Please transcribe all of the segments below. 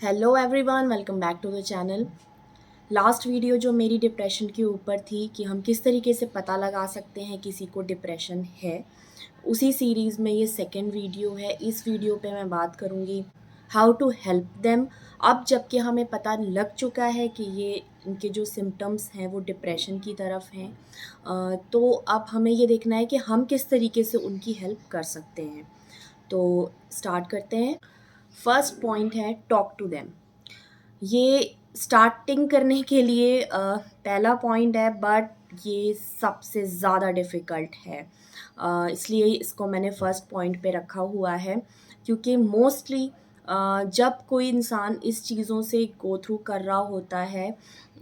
Hello everyone, welcome back to the channel. Last video जो मेरी depression के ऊपर थी कि हम किस तरीके से पता लगा सकते हैं किसी को डिप्रेशन है, उसी सीरीज़ में ये सेकंड वीडियो है। इस वीडियो पे मैं बात करूँगी हाउ टू हेल्प देम। अब जबकि हमें पता लग चुका है कि ये इनके जो सिम्टम्स हैं वो डिप्रेशन की तरफ हैं, तो अब हमें ये देखना है कि हम किस तरीके से उनकी हेल्प कर सकते हैं। तो स्टार्ट करते हैं। फर्स्ट पॉइंट है टॉक टू देम। ये स्टार्टिंग करने के लिए पहला पॉइंट है, बट ये सबसे ज़्यादा डिफ़िकल्ट है। इसलिए इसको मैंने फर्स्ट पॉइंट पे रखा हुआ है, क्योंकि मोस्टली जब कोई इंसान इस चीज़ों से गो थ्रू कर रहा होता है,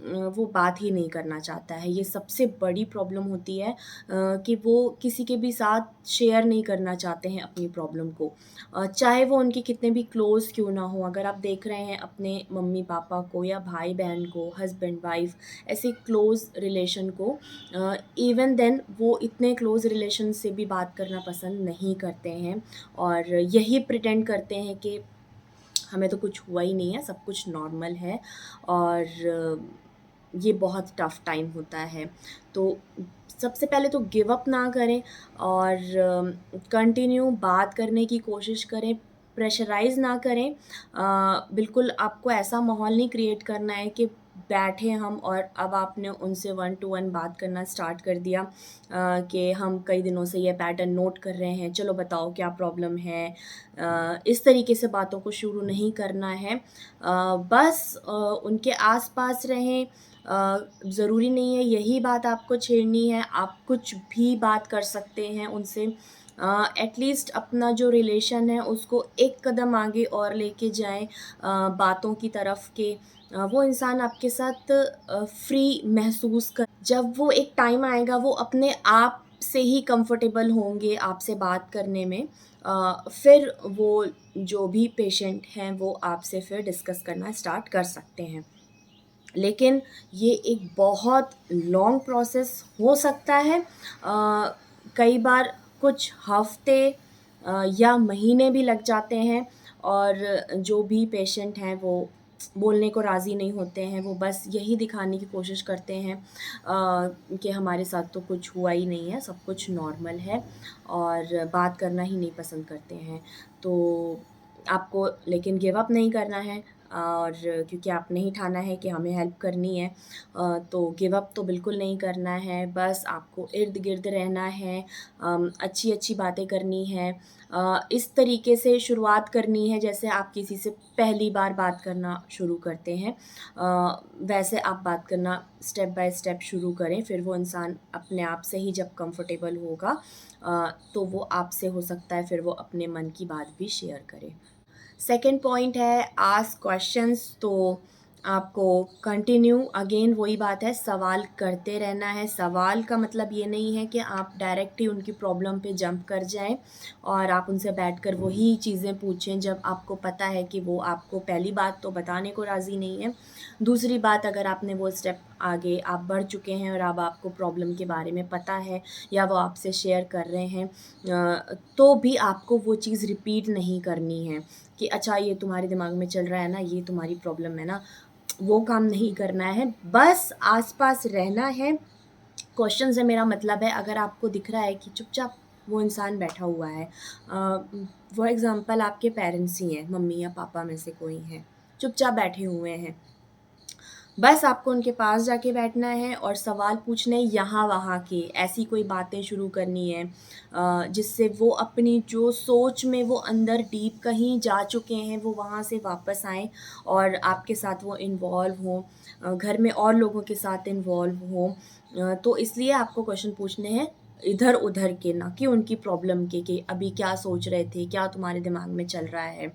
वो बात ही नहीं करना चाहता है। ये सबसे बड़ी प्रॉब्लम होती है, कि वो किसी के भी साथ शेयर नहीं करना चाहते हैं अपनी प्रॉब्लम को, चाहे वो उनके कितने भी क्लोज़ क्यों ना हो। अगर आप देख रहे हैं अपने मम्मी-पापा को या भाई-बहन को, हस्बैंड-वाइफ, ऐसे क्लोज़ रिलेशन को, इवन देन वो इतने क्लोज़ रिलेशन से भी बात करना पसंद नहीं करते हैं और यही प्रिटेंड करते हैं कि हमें तो कुछ हुआ ही नहीं है, सब कुछ नॉर्मल है। और ये बहुत टफ़ टाइम होता है। तो सबसे पहले तो गिव अप ना करें और कंटिन्यू बात करने की कोशिश करें, प्रेशराइज़ ना करें। बिल्कुल आपको ऐसा माहौल नहीं क्रिएट करना है कि बैठे हम और अब आपने उनसे वन टू वन बात करना स्टार्ट कर दिया, कि हम कई दिनों से ये पैटर्न नोट कर रहे हैं, चलो बताओ क्या प्रॉब्लम है। इस तरीके से बातों को शुरू नहीं करना है। बस उनके आस-पास रहें। ज़रूरी नहीं है यही बात आपको छेड़नी है, आप कुछ भी बात कर सकते हैं उनसे। एटलीस्ट अपना जो रिलेशन है उसको एक कदम आगे और लेके जाएँ, बातों की तरफ के वो इंसान आपके साथ फ्री महसूस कर। जब वो एक टाइम आएगा वो अपने आप से ही कंफर्टेबल होंगे आपसे बात करने में, फिर वो जो भी पेशेंट हैं वो आपसे फिर डिस्कस करना स्टार्ट कर सकते हैं। लेकिन ये एक बहुत लॉन्ग प्रोसेस हो सकता है। कई बार कुछ हफ़्ते या महीने भी लग जाते हैं और जो भी पेशेंट हैं वो बोलने को राज़ी नहीं होते हैं। वो बस यही दिखाने की कोशिश करते हैं कि हमारे साथ तो कुछ हुआ ही नहीं है, सब कुछ नॉर्मल है, और बात करना ही नहीं पसंद करते हैं। तो आपको लेकिन गिव अप नहीं करना है, और क्योंकि आपने ही ठाना है कि हमें हेल्प करनी है, तो गिव अप तो बिल्कुल नहीं करना है। बस आपको इर्द-गिर्द रहना है, अच्छी-अच्छी बातें करनी है, इस तरीके से शुरुआत करनी है जैसे आप किसी से पहली बार बात करना शुरू करते हैं। वैसे आप बात करना स्टेप बाय स्टेप शुरू करें, फिर वो इंसान अपने आप से ही जब कंफर्टेबल होगा, तो वो आपसे हो सकता है फिर वो अपने मन की बात भी शेयर करे। सेकंड पॉइंट है आस्क क्वेश्चंस। तो आपको कंटिन्यू अगेन वही बात है, सवाल करते रहना है। सवाल का मतलब ये नहीं है कि आप डायरेक्ट ही उनकी प्रॉब्लम पे जंप कर जाएं और आप उनसे बैठकर वही चीज़ें पूछें जब आपको पता है कि वो आपको पहली बात तो बताने को राज़ी नहीं है। दूसरी बात, अगर आपने वो स्टेप आगे आप बढ़ चुके हैं और अब आपको प्रॉब्लम के बारे में पता है या वो आपसे शेयर कर रहे हैं, तो भी आपको वो चीज़ रिपीट नहीं करनी है कि अच्छा ये तुम्हारे दिमाग में चल रहा है ना, ये तुम्हारी प्रॉब्लम है ना, वो काम नहीं करना है। बस आस-पास रहना है। क्वेश्चन से मेरा मतलब है, अगर आपको दिख रहा है कि चुपचाप वो इंसान बैठा हुआ है, फॉर एग्ज़ाम्पल आपके पेरेंट्स ही हैं, मम्मी या पापा में से कोई हैं, चुपचाप बैठे हुए हैं। बस आपको उनके पास जाके बैठना है और सवाल पूछने यहाँ-वहाँ के, ऐसी कोई बातें शुरू करनी है जिससे वो अपनी जो सोच में वो अंदर डीप कहीं जा चुके हैं, वो वहाँ से वापस आएँ और आपके साथ वो इन्वॉल्व हों, घर में और लोगों के साथ इन्वॉल्व हों। तो इसलिए आपको क्वेश्चन पूछने हैं इधर-उधर के, ना कि उनकी प्रॉब्लम के, कि अभी क्या सोच रहे थे, क्या तुम्हारे दिमाग में चल रहा है,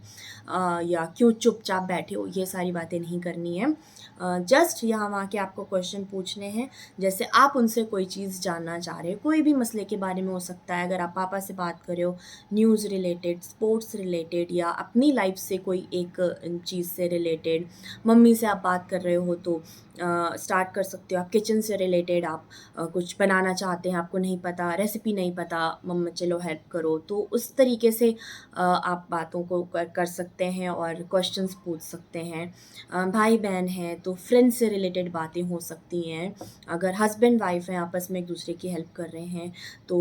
या क्यों चुपचाप बैठे हो, ये सारी बातें नहीं करनी है। जस्ट यहाँ-वहाँ के आपको क्वेश्चन पूछने हैं, जैसे आप उनसे कोई चीज़ जानना चाह रहे हो, कोई भी मसले के बारे में हो सकता है। अगर आप पापा से बात कर रहे हो, न्यूज़ रिलेटेड, स्पोर्ट्स रिलेटेड, या अपनी लाइफ़ से कोई एक चीज़ से रिलेटेड, मम्मी से आप बात कर रहे हो तो स्टार्ट कर सकते हो। आप किचन से रिलेटेड आप कुछ बनाना चाहते हैं, आपको नहीं पता पता, रेसिपी नहीं पता, मम्मा चलो हेल्प करो, तो उस तरीके से आप बातों को कर सकते हैं और क्वेश्चंस पूछ सकते हैं। भाई बहन हैं तो फ्रेंड से रिलेटेड बातें हो सकती हैं। अगर हस्बैंड वाइफ हैं आपस में एक दूसरे की हेल्प कर रहे हैं तो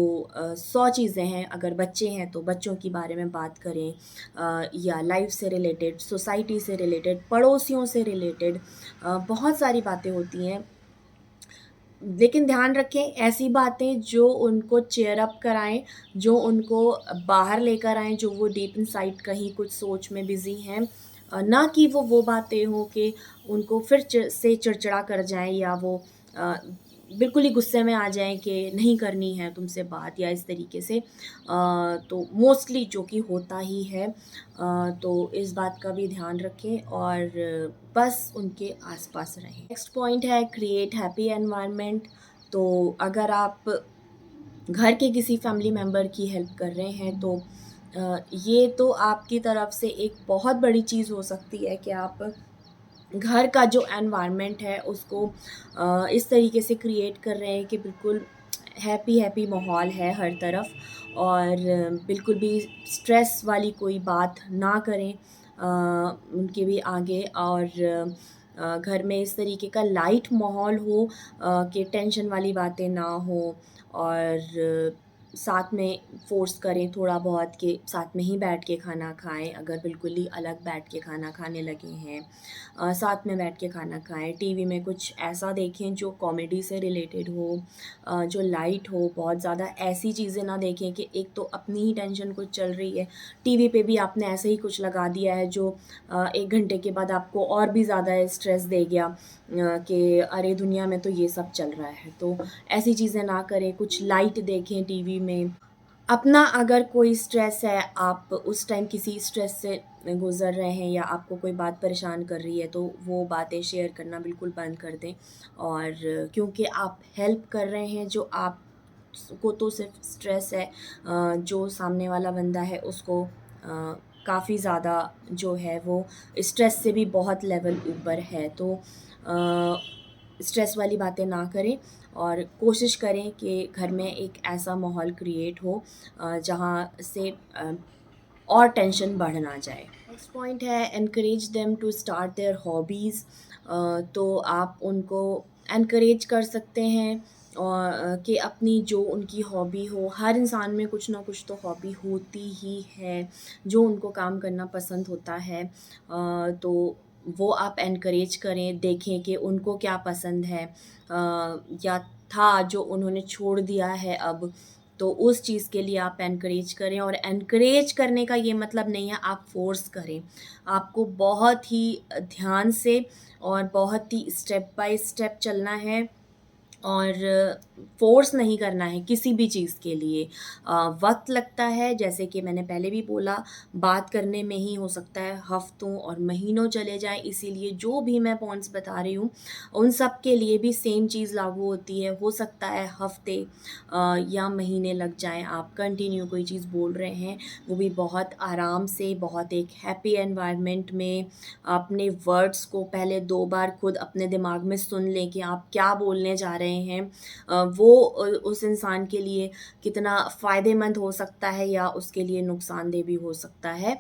100 चीज़ें हैं। अगर बच्चे हैं तो बच्चों के बारे में बात करें, या लाइफ से रिलेटेड, सोसाइटी से रिलेटेड, पड़ोसियों से रिलेटेड बहुत सारी बातें होती हैं। लेकिन ध्यान रखें ऐसी बातें जो उनको चीयर अप कराएँ, जो उनको बाहर लेकर आएँ, जो वो डीप इनसाइड कहीं कुछ सोच में बिज़ी हैं। ना कि वो बातें हों कि उनको फिर चिड़चिड़ा कर जाएँ, या वो अ, बिल्कुल ही गुस्से में आ जाएँ कि नहीं करनी है तुमसे बात, या इस तरीके से। तो मोस्टली जो कि होता ही है। तो इस बात का भी ध्यान रखें और बस उनके आसपास रहें। नेक्स्ट पॉइंट है क्रिएट हैप्पी एनवायरनमेंट। तो अगर आप घर के किसी फैमिली मेम्बर की हेल्प कर रहे हैं तो ये तो आपकी तरफ से एक बहुत बड़ी चीज़ हो सकती है कि आप घर का जो एनवायरनमेंट है उसको इस तरीके से क्रिएट कर रहे हैं कि बिल्कुल हैप्पी हैप्पी माहौल है हर तरफ, और बिल्कुल भी स्ट्रेस वाली कोई बात ना करें उनके भी आगे। और घर में इस तरीके का लाइट माहौल हो कि टेंशन वाली बातें ना हो, और साथ में फ़ोर्स करें थोड़ा बहुत कि साथ में ही बैठ के खाना खाएँ। अगर बिल्कुल ही अलग बैठ के खाना खाने लगे हैं, साथ में बैठ के खाना खाएँ। टीवी में कुछ ऐसा देखें जो कॉमेडी से रिलेटेड हो, जो लाइट हो, बहुत ज़्यादा ऐसी चीज़ें ना देखें कि एक तो अपनी ही टेंशन कुछ चल रही है, टीवी पे भी आपने ऐसे ही कुछ लगा दिया है जो 1 घंटे के बाद आपको और भी ज़्यादा स्ट्रेस दे गया, कि अरे दुनिया में तो ये सब चल रहा है। तो ऐसी चीज़ें ना करें, कुछ लाइट देखें टीवी में। अपना अगर कोई स्ट्रेस है, आप उस टाइम किसी स्ट्रेस से गुज़र रहे हैं या आपको कोई बात परेशान कर रही है, तो वो बातें शेयर करना बिल्कुल बंद कर दें। और क्योंकि आप हेल्प कर रहे हैं, जो आप को तो सिर्फ स्ट्रेस है, जो सामने वाला बंदा है उसको काफ़ी ज़्यादा जो है वो स्ट्रेस से भी बहुत लेवल ऊपर है। तो स्ट्रेस वाली बातें ना करें और कोशिश करें कि घर में एक ऐसा माहौल क्रिएट हो जहाँ से और टेंशन बढ़ ना जाए। नेक्स्ट पॉइंट है encourage them to start their hobbies. तो आप उनको एनकरेज कर सकते हैं और कि अपनी जो उनकी हॉबी हो, हर इंसान में कुछ ना कुछ तो हॉबी होती ही है, जो उनको काम करना पसंद होता है। तो वो आप एनकरेज करें, देखें कि उनको क्या पसंद है, या था जो उन्होंने छोड़ दिया है अब, तो उस चीज़ के लिए आप एनकरेज करें। और एनकरेज करने का ये मतलब नहीं है आप फ़ोर्स करें। आपको बहुत ही ध्यान से और बहुत ही स्टेप बाय स्टेप चलना है, और फ़ोर्स नहीं करना है किसी भी चीज़ के लिए। वक़्त लगता है, जैसे कि मैंने पहले भी बोला, बात करने में ही हो सकता है हफ़्तों और महीनों चले जाएँ। इसीलिए जो भी मैं पॉइंट्स बता रही हूँ, उन सब के लिए भी सेम चीज़ लागू होती है। हो सकता है हफ़्ते या महीने लग जाएँ, आप कंटिन्यू कोई चीज़ बोल रहे हैं, वो भी बहुत आराम से, बहुत एक हैप्पी एनवायरनमेंट में। अपने वर्ड्स को पहले 2 बार खुद अपने दिमाग में सुन लें कि आप क्या बोलने जा रहे हैं। वो उस इंसान के लिए कितना फ़ायदेमंद हो सकता है या उसके लिए नुकसानदेह भी हो सकता है।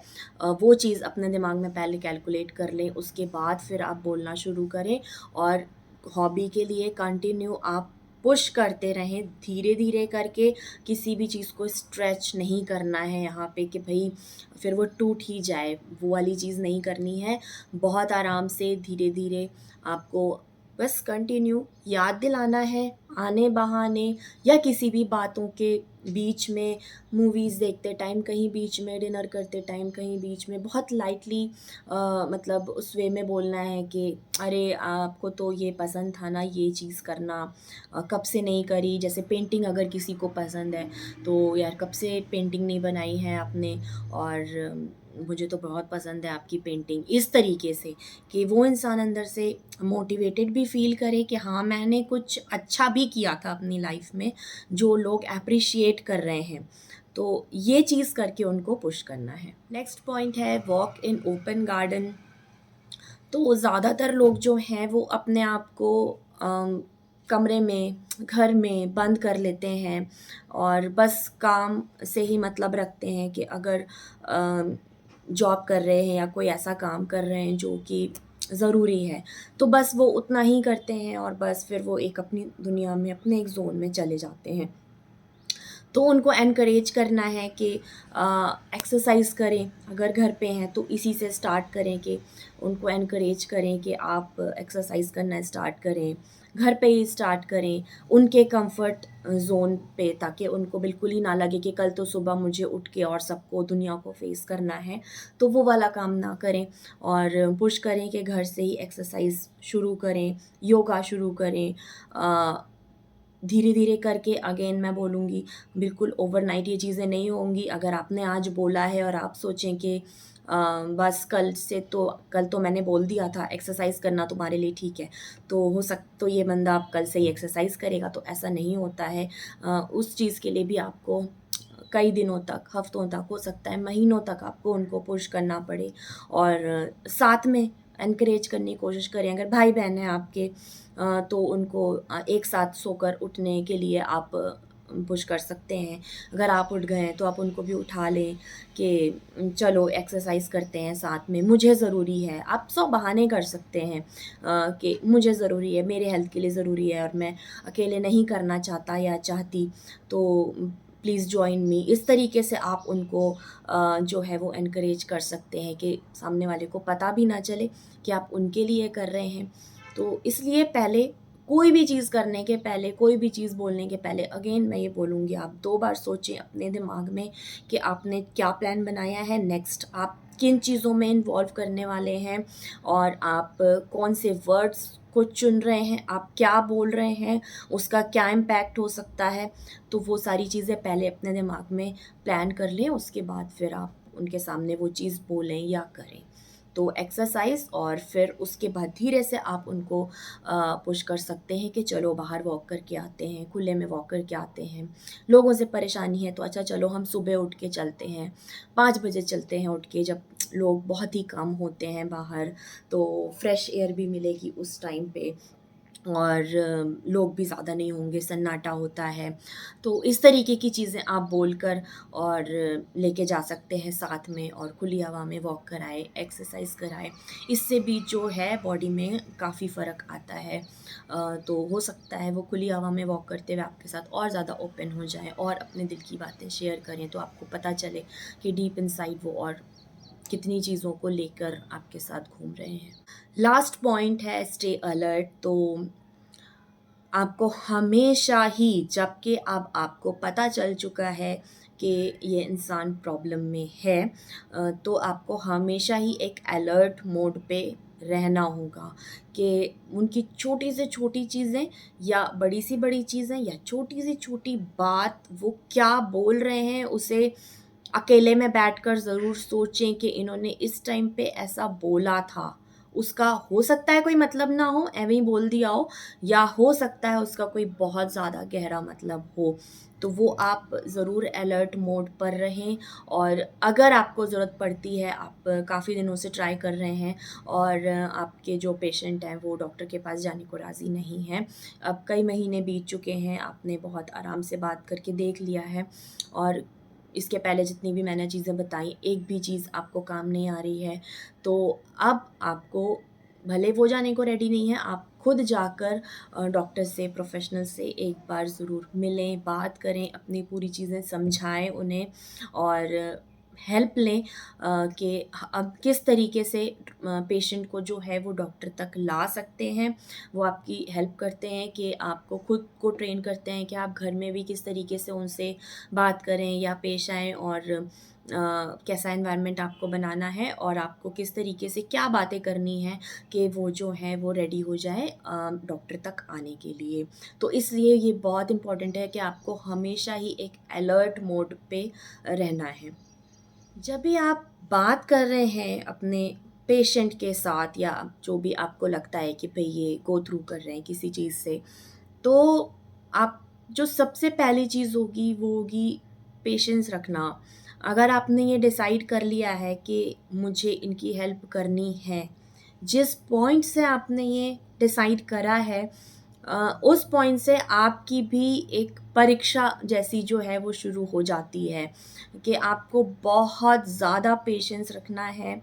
वो चीज़ अपने दिमाग में पहले कैलकुलेट कर लें, उसके बाद फिर आप बोलना शुरू करें। और हॉबी के लिए कंटिन्यू आप पुश करते रहें, धीरे-धीरे करके। किसी भी चीज़ को स्ट्रेच नहीं करना है यहाँ पे कि भई फिर वो टूट ही जाए, वो वाली चीज़ नहीं करनी है। बहुत आराम से धीरे-धीरे आपको बस कंटिन्यू याद दिलाना है, आने-बहाने या किसी भी बातों के बीच में, मूवीज़ देखते टाइम, कहीं बीच में, डिनर करते टाइम, कहीं बीच में, बहुत लाइटली मतलब उस वे में बोलना है कि अरे आपको तो ये पसंद था ना ये चीज़ करना, कब से नहीं करी। जैसे पेंटिंग अगर किसी को पसंद है तो यार कब से पेंटिंग नहीं बनाई है आपने, और मुझे तो बहुत पसंद है आपकी पेंटिंग। इस तरीके से कि वो इंसान अंदर से मोटिवेटेड भी फ़ील करे कि हाँ, मैंने कुछ अच्छा भी किया था अपनी लाइफ़ में, जो लोग एप्रिशिएट कर रहे हैं। तो ये चीज़ करके उनको पुश करना है। नेक्स्ट पॉइंट है वॉक इन ओपन गार्डन। तो ज़्यादातर लोग जो हैं वो अपने आप को कमरे में, घर में बंद कर लेते हैं और बस काम से ही मतलब रखते हैं कि अगर जॉब कर रहे हैं या कोई ऐसा काम कर रहे हैं जो कि ज़रूरी है, तो बस वो उतना ही करते हैं और बस फिर वो एक अपनी दुनिया में, अपने एक ज़ोन में चले जाते हैं। तो उनको एनकरेज करना है कि एक्सरसाइज करें, अगर घर पे हैं तो इसी से स्टार्ट करें कि उनको एनकरेज करें कि आप एक्सरसाइज करना स्टार्ट करें, घर पे ही स्टार्ट करें, उनके कंफर्ट ज़ोन पे, ताकि उनको बिल्कुल ही ना लगे कि कल तो सुबह मुझे उठ के और सबको दुनिया को फेस करना है, तो वो वाला काम ना करें और पुश करें कि घर से ही एक्सरसाइज शुरू करें, योगा शुरू करें। धीरे-धीरे करके, अगेन मैं बोलूँगी, बिल्कुल ओवरनाइट ये चीज़ें नहीं होंगी। अगर आपने आज बोला है और आप सोचें कि बस कल तो मैंने बोल दिया था एक्सरसाइज़ करना तुम्हारे लिए ठीक है, तो ये बंदा अब कल से ही एक्सरसाइज़ करेगा, तो ऐसा नहीं होता है। उस चीज़ के लिए भी आपको कई दिनों तक, हफ्तों तक, हो सकता है महीनों तक आपको उनको पुश करना पड़े और साथ में एनकरेज करने की कोशिश करें। अगर भाई-बहन हैं आपके तो उनको एक साथ सोकर उठने के लिए आप पुश कर सकते हैं। अगर आप उठ गए हैं तो आप उनको भी उठा लें कि चलो एक्सरसाइज़ करते हैं साथ में, मुझे ज़रूरी है। आप 100 बहाने कर सकते हैं कि मुझे ज़रूरी है, मेरे हेल्थ के लिए ज़रूरी है और मैं अकेले नहीं करना चाहता या चाहती, तो प्लीज़ जॉइन मी। इस तरीके से आप उनको जो है वो एनकरेज कर सकते हैं कि सामने वाले को पता भी ना चले कि आप उनके लिए कर रहे हैं। तो इसलिए पहले, कोई भी चीज़ करने के पहले, कोई भी चीज़ बोलने के पहले, अगेन मैं ये बोलूँगी, आप 2 बार सोचें अपने दिमाग में कि आपने क्या प्लान बनाया है नेक्स्ट, आप किन चीज़ों में इन्वॉल्व करने वाले हैं और आप कौन से वर्ड्स को चुन रहे हैं, आप क्या बोल रहे हैं, उसका क्या इम्पैक्ट हो सकता है। तो वो सारी चीज़ें पहले अपने दिमाग में प्लान कर लें, उसके बाद फिर आप उनके सामने वो चीज़ बोलें या करें। तो एक्सरसाइज़ और फिर उसके बाद धीरे से आप उनको पुश कर सकते हैं कि चलो बाहर वॉक करके आते हैं, खुले में वॉक करके आते हैं। लोगों से परेशानी है तो अच्छा चलो हम सुबह उठ के चलते हैं, 5 बजे चलते हैं उठ के, जब लोग बहुत ही कम होते हैं बाहर, तो फ्रेश एयर भी मिलेगी उस टाइम पे और लोग भी ज़्यादा नहीं होंगे, सन्नाटा होता है। तो इस तरीके की चीज़ें आप बोलकर और लेके जा सकते हैं साथ में और खुली हवा में वॉक कराएँ, एक्सरसाइज़ कराएँ। इससे भी जो है बॉडी में काफ़ी फ़र्क आता है। तो हो सकता है वो खुली हवा में वॉक करते हुए आपके साथ और ज़्यादा ओपन हो जाएँ और अपने दिल की बातें शेयर करें, तो आपको पता चले कि डीप इनसाइड वो और कितनी चीज़ों को लेकर आपके साथ घूम रहे हैं। लास्ट पॉइंट है स्टे अलर्ट। तो आपको हमेशा ही, जबकि अब आपको पता चल चुका है कि ये इंसान प्रॉब्लम में है, तो आपको हमेशा ही एक अलर्ट मोड पे रहना होगा कि उनकी छोटी से छोटी चीज़ें या बड़ी सी बड़ी चीज़ें या छोटी सी छोटी बात, वो क्या बोल रहे हैं उसे अकेले में बैठकर ज़रूर सोचें कि इन्होंने इस टाइम पे ऐसा बोला था। उसका हो सकता है कोई मतलब ना हो, ऐवें ही बोल दिया हो, या हो सकता है उसका कोई बहुत ज़्यादा गहरा मतलब हो। तो वो आप ज़रूर अलर्ट मोड पर रहें और अगर आपको ज़रूरत पड़ती है, आप काफ़ी दिनों से ट्राई कर रहे हैं और आपके जो पेशेंट हैं वो डॉक्टर के पास जाने को राज़ी नहीं हैं। अब कई महीने बीत चुके हैं, आपने बहुत आराम से बात करके देख लिया है और इसके पहले जितनी भी मैंने चीज़ें बताई, एक भी चीज़ आपको काम नहीं आ रही है, तो अब आपको, भले वो जाने को रेडी नहीं है, आप खुद जाकर डॉक्टर से, प्रोफ़ेशनल से एक बार ज़रूर मिलें, बात करें, अपनी पूरी चीज़ें समझाएँ उन्हें और हेल्प लें कि अब किस तरीके से पेशेंट को जो है वो डॉक्टर तक ला सकते हैं। वो आपकी हेल्प करते हैं कि आपको खुद को ट्रेन करते हैं कि आप घर में भी किस तरीके से उनसे बात करें या पेश आएँ और कैसा एनवायरनमेंट आपको बनाना है और आपको किस तरीके से क्या बातें करनी हैं कि वो जो है वो रेडी हो जाए डॉक्टर तक आने के लिए। तो इसलिए ये बहुत इम्पोर्टेंट है कि आपको हमेशा ही एक अलर्ट मोड पे रहना है। जब भी आप बात कर रहे हैं अपने पेशेंट के साथ या जो भी आपको लगता है कि भई ये गो थ्रू कर रहे हैं किसी चीज़ से, तो आप, जो सबसे पहली चीज़ होगी वो होगी पेशेंस रखना। अगर आपने ये डिसाइड कर लिया है कि मुझे इनकी हेल्प करनी है, जिस पॉइंट से आपने ये डिसाइड करा है, उस पॉइंट से आपकी भी एक परीक्षा जैसी जो है वो शुरू हो जाती है कि आपको बहुत ज़्यादा पेशेंस रखना है,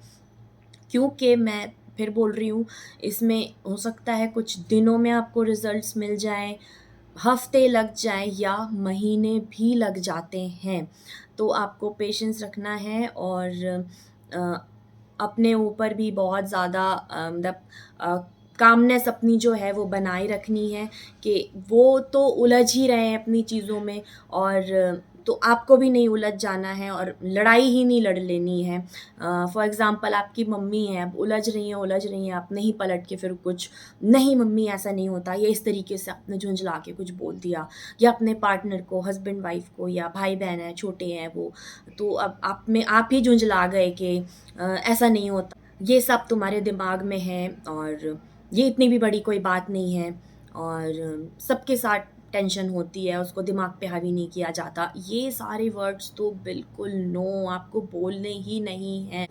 क्योंकि मैं फिर बोल रही हूँ, इसमें हो सकता है कुछ दिनों में आपको रिज़ल्ट्स मिल जाएँ, हफ़्ते लग जाएँ या महीने भी लग जाते हैं। तो आपको पेशेंस रखना है और अ, अपने ऊपर भी बहुत ज़्यादा मतलब अ, कामनेस अपनी जो है वो बनाए रखनी है कि वो तो उलझ ही रहे हैं अपनी चीज़ों में, और तो आपको भी नहीं उलझ जाना है और लड़ाई ही नहीं लड़ लेनी है। फॉर एग्ज़ाम्पल आपकी मम्मी हैं, अब उलझ रही हैं, आप नहीं पलट के फिर कुछ, नहीं मम्मी ऐसा नहीं होता, ये इस तरीके से आपने झुंझला के कुछ बोल दिया, या अपने पार्टनर को, हस्बैंड वाइफ को, या भाई-बहन हैं, छोटे हैं वो, तो अब आप ही झुंझला गए कि ऐसा नहीं होता, ये सब तुम्हारे दिमाग में है और ये इतनी भी बड़ी कोई बात नहीं है, और सबके साथ टेंशन होती है, उसको दिमाग पे हावी नहीं किया जाता। ये सारे वर्ड्स तो बिल्कुल नो, आपको बोलने ही नहीं हैं।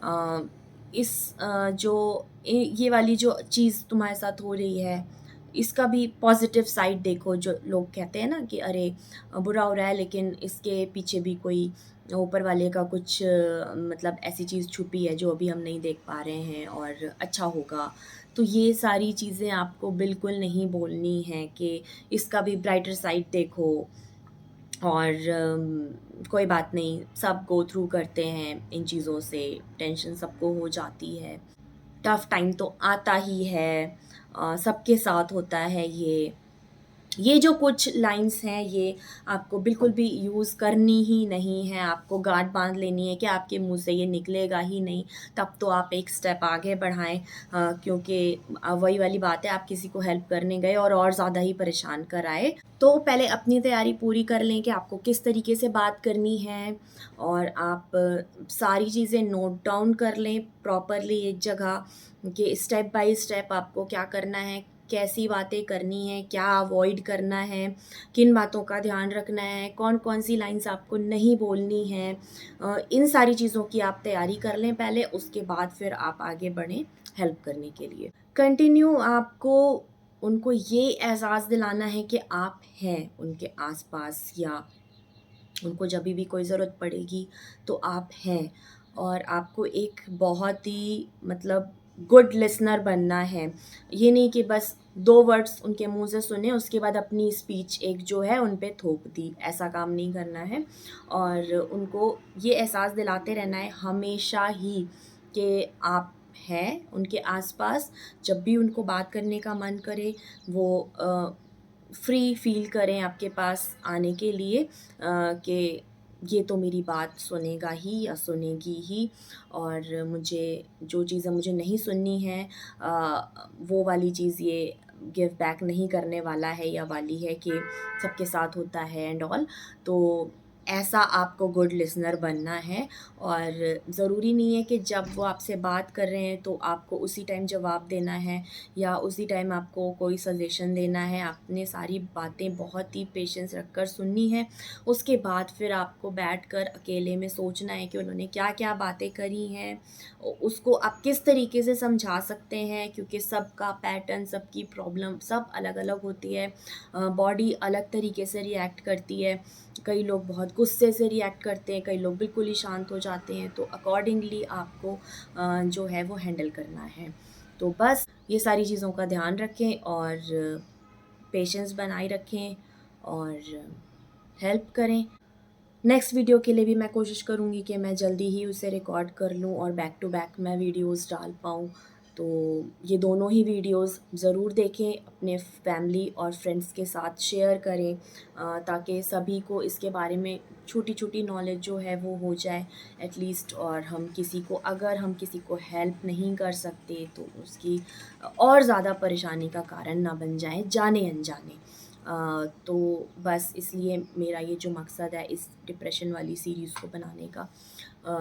जो ये वाली जो चीज़ तुम्हारे साथ हो रही है, इसका भी पॉज़िटिव साइड देखो। जो लोग कहते हैं ना कि अरे बुरा हो रहा है, लेकिन इसके पीछे भी कोई ऊपर वाले का कुछ मतलब ऐसी चीज़ छुपी है जो अभी हम नहीं देख पा रहे हैं और अच्छा होगा। तो ये सारी चीज़ें आपको बिल्कुल नहीं बोलनी है कि इसका भी ब्राइटर साइड देखो, और कोई बात नहीं, सब गो थ्रू करते हैं इन चीज़ों से, टेंशन सबको हो जाती है। टफ़ टाइम तो आता ही है, सबके साथ होता है ये। ये जो कुछ लाइन्स हैं, ये आपको बिल्कुल भी यूज़ करनी ही नहीं है, आपको गाँठ बाँध लेनी है कि आपके मुँह से ये निकलेगा ही नहीं, तब तो आप एक स्टेप आगे बढ़ाएँ, क्योंकि वही वाली बात है, आप किसी को हेल्प करने गए और ज़्यादा ही परेशान कर आए। तो पहले अपनी तैयारी पूरी कर लें कि आपको किस तरीके से बात करनी है, और आप सारी चीज़ें नोट डाउन कर लें प्रॉपरली एक जगह कि स्टेप बाय स्टेप आपको क्या करना है, कैसी बातें करनी है, क्या अवॉइड करना है, किन बातों का ध्यान रखना है, कौन-कौन सी लाइन्स आपको नहीं बोलनी है। इन सारी चीज़ों की आप तैयारी कर लें पहले, उसके बाद फिर आप आगे बढ़ें हेल्प करने के लिए। कंटिन्यू आपको उनको ये एहसास दिलाना है कि आप हैं उनके आस-पास, या उनको जभी भी कोई ज़रूरत पड़ेगी तो आप हैं, और आपको एक बहुत ही मतलब गुड लिसनर बनना है। ये नहीं कि बस 2 वर्ड्स उनके मुँह से सुने, उसके बाद अपनी स्पीच एक जो है उन पे थोप दी, ऐसा काम नहीं करना है। और उनको ये एहसास दिलाते रहना है हमेशा ही कि आप हैं उनके आस-पास, जब भी उनको बात करने का मन करे, वो फ्री फ़ील करें आपके पास आने के लिए, कि ये तो मेरी बात सुनेगा ही या सुनेगी ही, और मुझे जो चीज़ें मुझे नहीं सुननी है, वो वाली चीज़ ये गिव बैक नहीं करने वाला है या वाली है कि सबके साथ होता है एंड ऑल। तो ऐसा आपको गुड लिसनर बनना है, और ज़रूरी नहीं है कि जब वो आपसे बात कर रहे हैं तो आपको उसी टाइम जवाब देना है या उसी टाइम आपको कोई सजेशन देना है। आपने सारी बातें बहुत ही पेशेंस रखकर सुननी है। उसके बाद फिर आपको बैठकर अकेले में सोचना है कि उन्होंने क्या-क्या बातें करी हैं। उसको आप किस तरीके से समझा सकते हैं, क्योंकि सबका पैटर्न, सबकी प्रॉब्लम सब अलग-अलग होती है। बॉडी अलग तरीके से रिएक्ट करती है। कई लोग बहुत गुस्से से रिएक्ट करते हैं, कई लोग बिल्कुल ही शांत हो जाते हैं, तो अकॉर्डिंगली आपको जो है वो हैंडल करना है। तो बस ये सारी चीज़ों का ध्यान रखें और पेशेंस बनाए रखें और हेल्प करें। नेक्स्ट वीडियो के लिए भी मैं कोशिश करूँगी कि मैं जल्दी ही उसे रिकॉर्ड कर लूँ और बैक टू बैक मैं वीडियोज़ डाल पाऊँ। तो ये दोनों ही वीडियोज़ ज़रूर देखें, अपने फैमिली और फ्रेंड्स के साथ शेयर करें, ताकि सभी को इसके बारे में छोटी-छोटी नॉलेज जो है वो हो जाए एटलीस्ट, और अगर हम किसी को हेल्प नहीं कर सकते तो उसकी और ज़्यादा परेशानी का कारण ना बन जाएँ जाने-अनजाने। तो बस इसलिए मेरा ये जो मकसद है इस डिप्रेशन वाली सीरीज़ को बनाने का,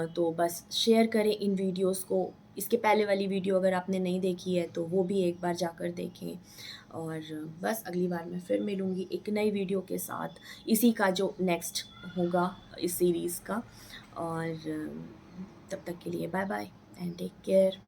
तो बस शेयर करें इन वीडियोस को। इसके पहले वाली वीडियो अगर आपने नहीं देखी है तो वो भी एक बार जाकर देखें, और बस अगली बार मैं फिर मिलूँगी एक नई वीडियो के साथ, इसी का जो नेक्स्ट होगा इस सीरीज़ का। और तब तक के लिए bye bye and take care.